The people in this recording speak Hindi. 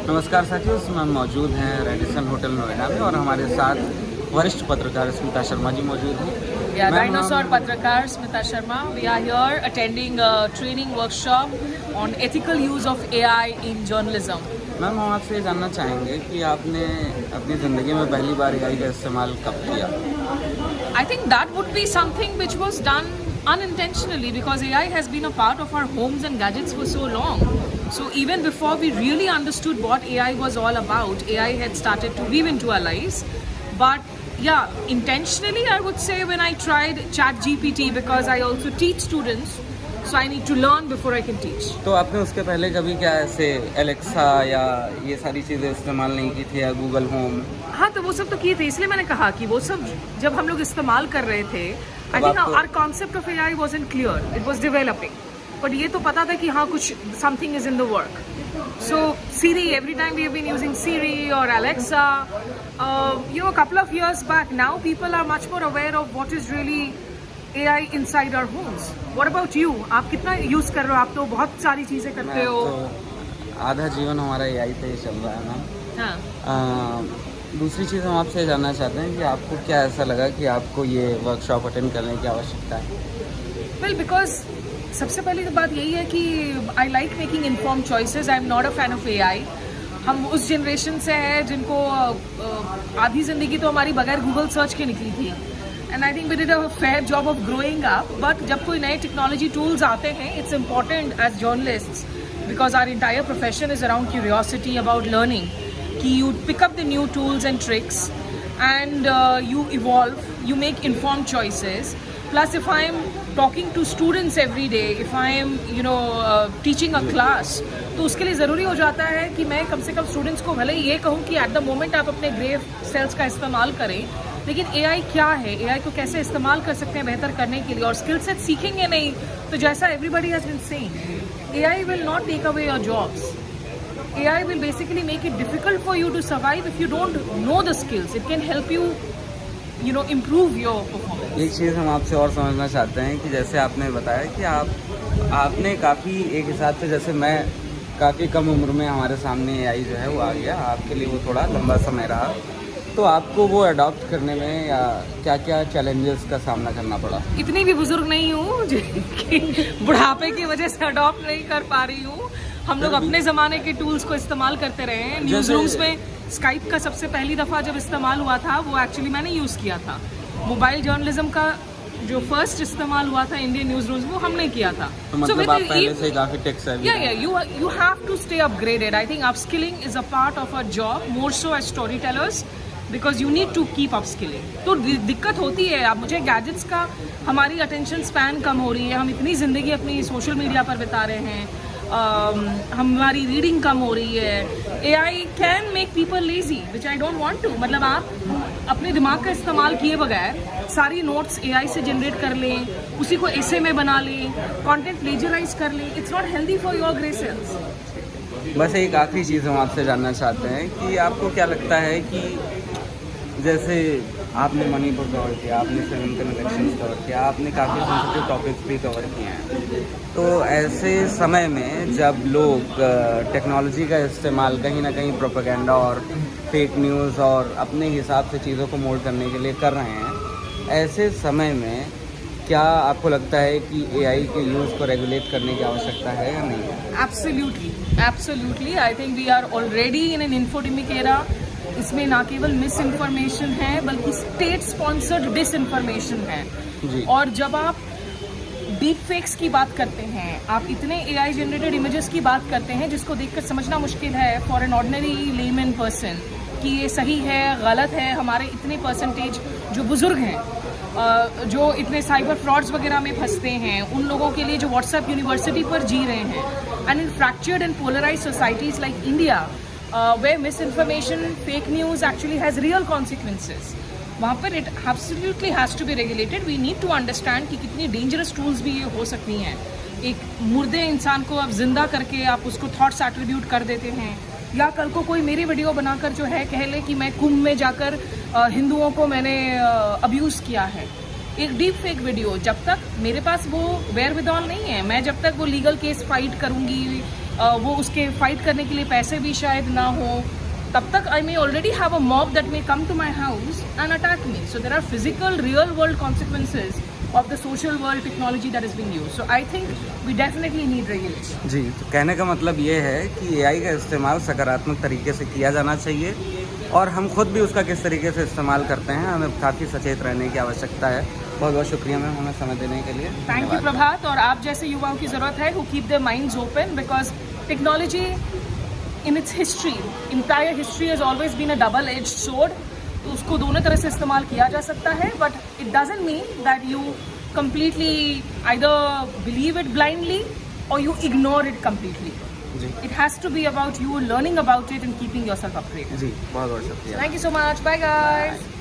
नमस्कार साथियों, इस समय हम मौजूद हैं रेडिसन होटल नोएडा में और हमारे साथ वरिष्ठ पत्रकार स्मिता शर्मा जी मौजूद हैं। डायनासोर पत्रकार Smita Sharma. We are here attending a training workshop on ethical use of AI in journalism. Ma'am, हम आपसे ये जानना चाहेंगे कि आपने अपनी ज़िंदगी में पहली बार AI का इस्तेमाल कब किया? I think that would be something which was done unintentionally because AI has been a part of our homes and gadgets for so long. So even before we really understood what AI was all about, AI had started to weave into our lives. But yeah, intentionally I would say when I tried ChatGPT because I also teach students, so I need to learn before I can teach. तो आपने उसके पहले कभी क्या ऐसे एलेक्सा या ये सारी चीज़ें इस्तेमाल नहीं की थी या गूगल होम? हाँ, तो वो सब तो किए थे, इसलिए मैंने कहा कि वो सब जब हम लोग इस्तेमाल कर रहे थे, I think our concept of AI wasn't clear, it was developing. But ये तो पता था कि हाँ कुछ something is in the work. So Siri, every time we have been using Siri or Alexa, a couple of years back. Now people are much more aware of what is really AI inside our homes. What about you? आप कितना यूज कर रहे हो? आप तो बहुत सारी चीजें करते हो. तो आधा जीवन हमारा AI पे ही चल रहा है ना. हाँ. दूसरी चीज़ हम आपसे जानना चाहते हैं कि आपको क्या ऐसा लगा कि आपको ये वर्कशॉप अटेंड करने की आवश्यकता है? Well, because सबसे पहली तो बात यही है कि I like making inform choices. I am not a fan of AI. हम उस जनरेशन से हैं जिनको आधी ज़िंदगी तो हमारी बगैर गूगल सर्च के निकली थी. And I think we did a fair job of growing up. But जब कोई नए टेक्नोलॉजी टूल्स आते हैं, it's important as journalists because our entire profession is around curiosity about learning. कि you pick up the new tools and tricks and you evolve, you make informed choices. Plus if I am talking to students every day, if I am teaching a class, तो उसके लिए ज़रूरी हो जाता है कि मैं कम से कम स्टूडेंट्स को भले ये कहूँ कि एट द मोमेंट आप अपने ग्रे सेल्स का इस्तेमाल करें, लेकिन AI क्या है, AI को कैसे इस्तेमाल कर सकते हैं बेहतर करने के लिए. और स्किल सेट सीखेंगे नहीं तो जैसा everybody has been saying, AI will not take away your jobs. AI will basically make it difficult for you to survive if you don't know the skills. It can help you, improve your performance. एक चीज़ हम आपसे और समझना चाहते हैं कि जैसे आपने बताया कि आपने काफ़ी एक हिसाब से, जैसे मैं काफ़ी कम उम्र में हमारे सामने AI जो है वो आ गया, आपके लिए वो थोड़ा लंबा समय रहा, तो आपको वो अडॉप्ट करने में या क्या क्या चैलेंजेस का सामना करना पड़ा? इतनी भी बुजुर्ग नहीं हूँ कि बुढ़ापे की वजह से अडॉप्ट नहीं कर पा रही हूँ. हम लोग अपने ज़माने के टूल्स को इस्तेमाल करते रहे हैं. न्यूज़ रूम्स में स्काइप का सबसे पहली दफ़ा जब इस्तेमाल हुआ था, वो एक्चुअली मैंने यूज़ किया था. मोबाइल जर्नलिज्म का जो फर्स्ट इस्तेमाल हुआ था इंडियन न्यूज़ रूम्स, वो हमने किया था. तो मतलब आप पहले से काफ़ी टेक सेवी हैं. you have to stay upgraded. I think upskilling is a part of our job, more so as storytellers, because you need to keep upskilling. तो दिक्कत होती है. अब मुझे गैजेट्स का, हमारी अटेंशन स्पैन कम हो रही है, हम इतनी ज़िंदगी अपनी सोशल मीडिया पर बिता रहे हैं, हमारी रीडिंग कम हो रही है. AI can make people lazy, which I don't want to. मतलब आप अपने दिमाग का इस्तेमाल किए बगैर सारी नोट्स AI से जनरेट कर लें, उसी को ऐसे में बना लें, कंटेंट प्लेजराइज कर लें. It's not healthy for your grey cells. बस एक आखिरी चीज़ हम आपसे जानना चाहते हैं कि आपको क्या लगता है कि जैसे आपने मणिपुर कवर किया, आपने 7th इलेक्शंस कवर किया, आपने काफ़ी सेंसिटिव टॉपिक्स भी कवर किए हैं, तो ऐसे समय में जब लोग टेक्नोलॉजी का इस्तेमाल कहीं ना कहीं प्रोपेगेंडा और फेक न्यूज़ और अपने हिसाब से चीज़ों को मोल्ड करने के लिए कर रहे हैं, ऐसे समय में क्या आपको लगता है कि AI के यूज़ को रेगुलेट करने की आवश्यकता है या नहीं? Absolutely. I think we are already in an infodemic era. इसमें ना केवल मिस इन्फॉर्मेशन है, बल्कि स्टेट स्पॉन्सर्ड डिस इन्फॉर्मेशन है जी. और जब आप डीप फेक्स की बात करते हैं, आप इतने AI जनरेटेड इमेजेस की बात करते हैं जिसको देखकर समझना मुश्किल है for an ordinary layman person कि ये सही है गलत है. हमारे इतने परसेंटेज जो बुजुर्ग हैं, जो इतने साइबर फ्रॉड्स वगैरह में फंसते हैं, उन लोगों के लिए जो व्हाट्सएप यूनिवर्सिटी पर जी रहे हैं, and in fractured and polarise societies like India, where misinformation, fake news actually has real consequences. वहाँ पर it absolutely has to be regulated. We need to understand कि कितनी dangerous tools भी ये हो सकती हैं. एक मुर्दे इंसान को आप जिंदा करके आप उसको थॉट्स एट्रीब्यूट कर देते हैं, या कल को कोई मेरी वीडियो बनाकर जो है कह ले कि मैं कुंभ में जाकर हिंदुओं को मैंने अब्यूज़ किया है. एक डीप फेक वीडियो, जब तक मेरे पास वो वेयर विदॉल नहीं है, मैं जब तक वो लीगल केस फाइट करूंगी वो उसके फाइट करने के लिए पैसे भी शायद ना हो, तब तक I may already have a mob that may come to my house and attack me. So there are physical, real world consequences of the social world technology that is being used. So I think we definitely need regulation. जी, तो कहने का मतलब ये है कि एआई का इस्तेमाल सकारात्मक तरीके से किया जाना चाहिए और हम खुद भी उसका किस तरीके से इस्तेमाल करते हैं हमें काफ़ी सचेत रहने की आवश्यकता है। बहुत बहुत शुक्रिया मैम हमें समय देने के लिए। थैंक यू प्रभात। और आप जैसे युवाओं की ज़रूरत है who keep their minds open, because technology in its history, entire history has always been a double-edged sword. तो उसको दोनों तरह से इस्तेमाल किया जा सकता है, but it doesn't mean that you completely either believe it blindly or you ignore it completely. Ji It has to be about you learning about it and keeping yourself upgraded. जी, बहुत बहुत शुक्रिया। Thank you so much. Bye guys.